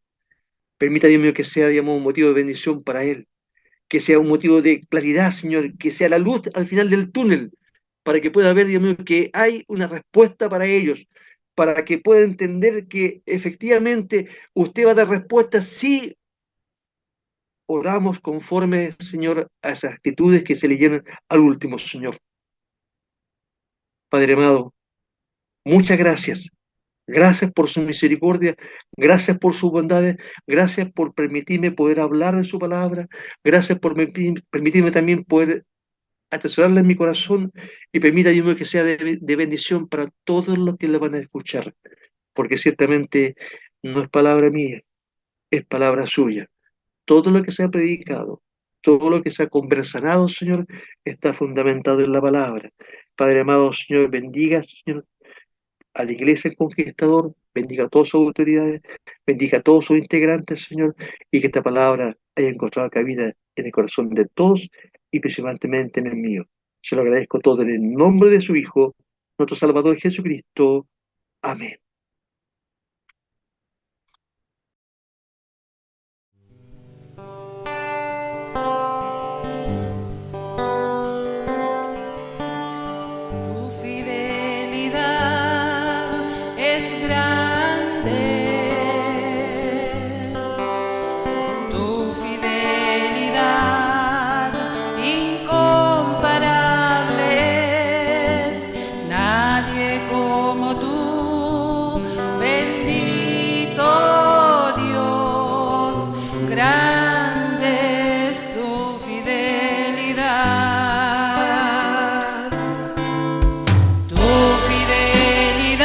permita, Dios mío, que sea, digamos, un motivo de bendición para él, que sea un motivo de claridad, Señor, que sea la luz al final del túnel, para que pueda ver, Dios mío, que hay una respuesta para ellos, para que pueda entender que efectivamente usted va a dar respuesta si oramos conforme, Señor, a esas actitudes que se le llenan al último, Señor. Padre amado, muchas gracias. Gracias por su misericordia, gracias por sus bondades, gracias por permitirme poder hablar de su palabra, gracias por permitirme también poder atesorarla en mi corazón y permita, Dios mío, que sea de bendición para todos los que la van a escuchar, porque ciertamente no es palabra mía, es palabra suya. Todo lo que se ha predicado, todo lo que se ha conversanado, Señor, está fundamentado en la palabra. Padre amado, Señor, bendiga, Señor, a la iglesia el conquistador, bendiga a todas sus autoridades, bendiga a todos sus integrantes, Señor, y que esta palabra haya encontrado cabida en el corazón de todos y principalmente en el mío. Se lo agradezco todo en el nombre de su Hijo, nuestro Salvador Jesucristo. Amén. Tu fidelidad es grande, tu fidelidad incomparable es, nadie como tú, bendito Dios, grande es tu fidelidad. Tu fidelidad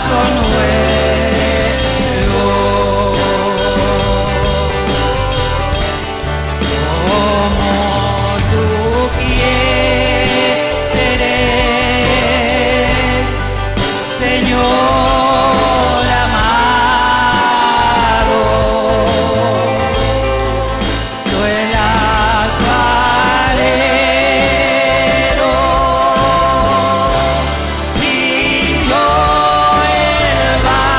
paso nuevo. Como tú quieres, Señor amado, tú el alfarero y yo el vaso.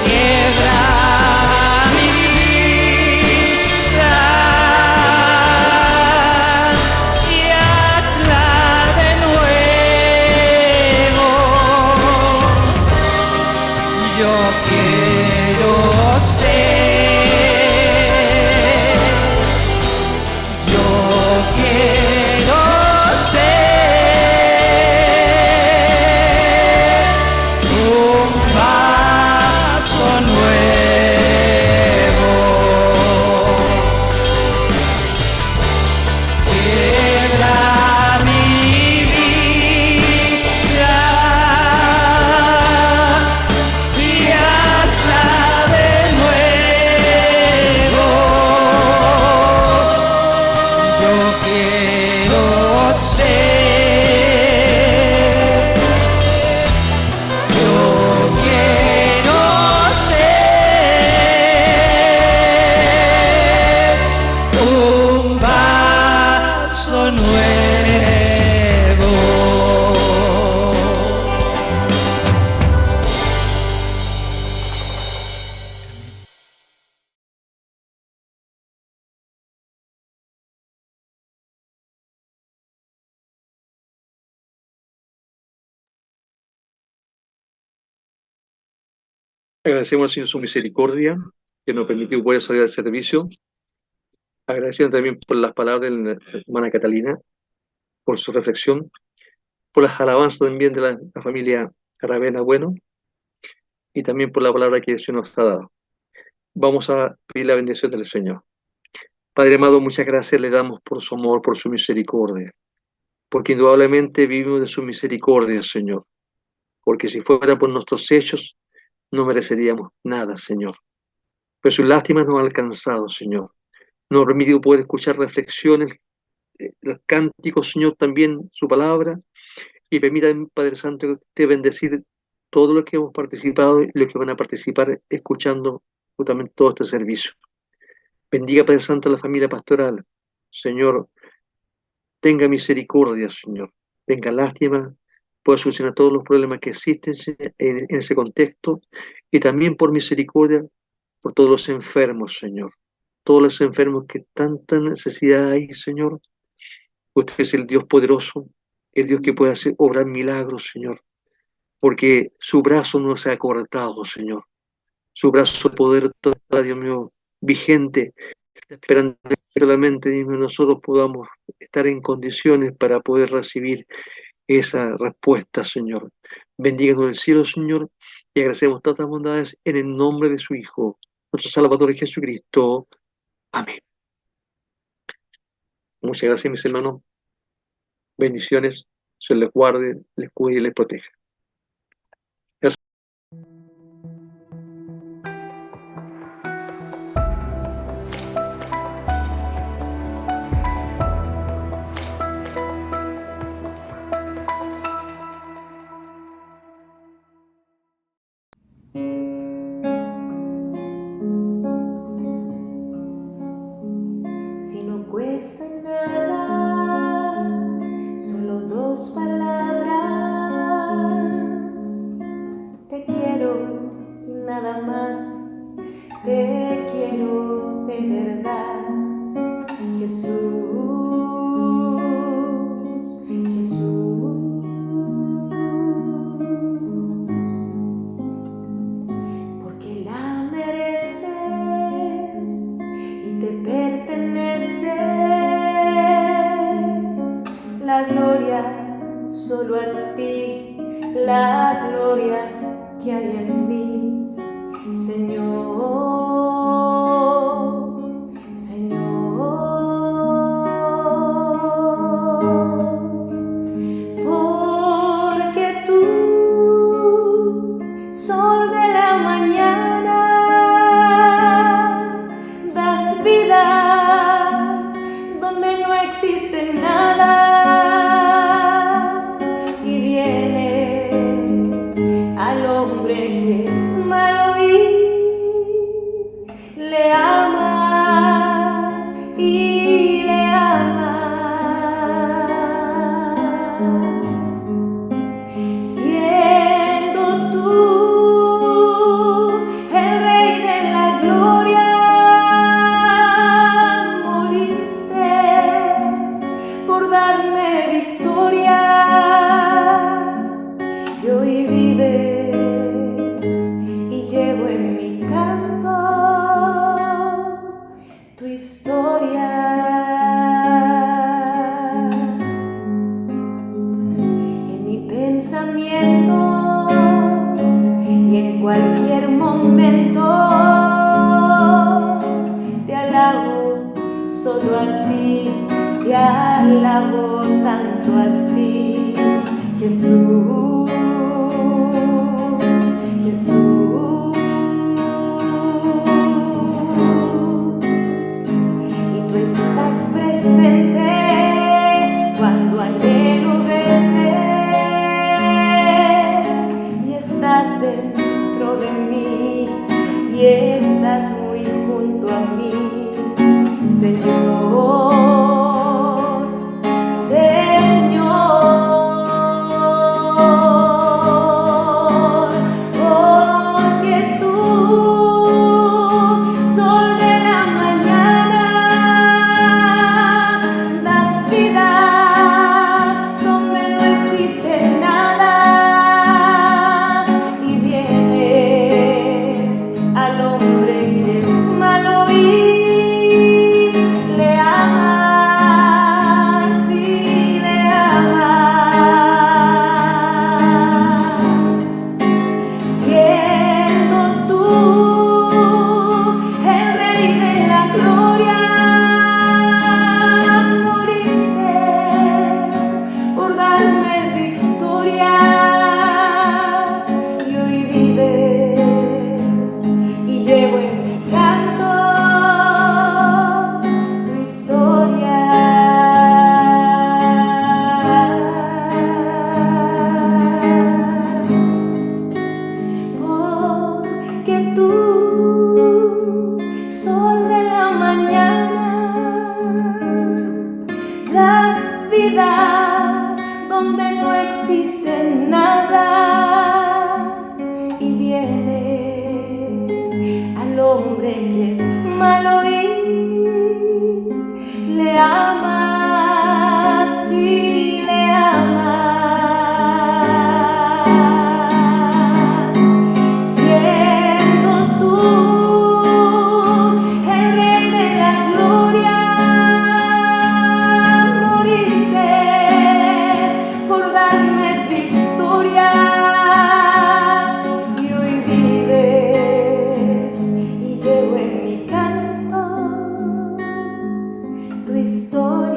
Quiebra mi vida y hazla de nuevo. Yo quiero ser, yo quiero ser un vaso nuevo. Quiebra mi vida y hazla de nuevo. Yo quiero ser, yo quiero ser un vaso nuevo. Agradecemos al Señor su misericordia, que nos permitió poder salir al servicio. Agradeciendo también por las palabras de la hermana Catalina, por su reflexión, por las alabanzas también de la familia Aravena Bueno, y también por la palabra que el Señor nos ha dado. Vamos a pedir la bendición del Señor. Padre amado, muchas gracias le damos por su amor, por su misericordia, porque indudablemente vivimos de su misericordia, Señor, porque si fuera por nuestros hechos, no mereceríamos nada, Señor. Pero su lástima nos ha alcanzado, Señor. Nos ha permitido poder escuchar reflexiones, los cánticos, Señor, también su palabra, y permita, Padre Santo, te bendecir todo lo que hemos participado y los que van a participar escuchando justamente todo este servicio. Bendiga, Padre Santo, a la familia pastoral. Señor, tenga misericordia, Señor. Tenga lástima, pueda solucionar todos los problemas que existen en ese contexto, y también por misericordia por todos los enfermos, Señor. Todos los enfermos que tanta necesidad hay, Señor. Usted es el Dios poderoso, el Dios que puede hacer obrar milagros, Señor, porque su brazo no se ha cortado, Señor. Su brazo de poder todavía, Dios mío, vigente, esperando que solamente, Dios mío, nosotros podamos estar en condiciones para poder recibir esa respuesta, Señor. Bendíganos el cielo, Señor, y agradecemos todas las bondades en el nombre de su Hijo, nuestro Salvador Jesucristo. Amén. Muchas gracias, mis hermanos. Bendiciones. Se les guarde, les cuide y les proteja. Si no cuesta nada, solo 2 palabras. Te quiero y nada más. Te quiero de verdad. Jesús, Jesús. Porque la mereces y te pertenece la gloria solo a ti, la gloria que hay en mí, Señor, Señor. Por darme victoria. Y hoy vives y llevo en mi canto tu historia. En mi pensamiento y en cualquier momento te alabo solo a ti, te alabo tanto así, Jesús, Jesús. Y tú estás presente cuando anhelo verte y estás dentro de mí y estás muy junto a mí, Señor, Señor, porque tú, sol de la mañana, das vida donde no existe nada y vienes al hombre que es malo y le amas y le amas, siendo tú el Rey de la gloria, moriste por darme victoria y hoy vives y llevo en mi canto tu historia. Porque tú, sol de la mañana, das vida donde no existe nada y vienes al hombre que es malo y le amas y le amas, siendo tú el Rey de la gloria, moriste por darme victoria y hoy vives y llevo en mi canto tu historia.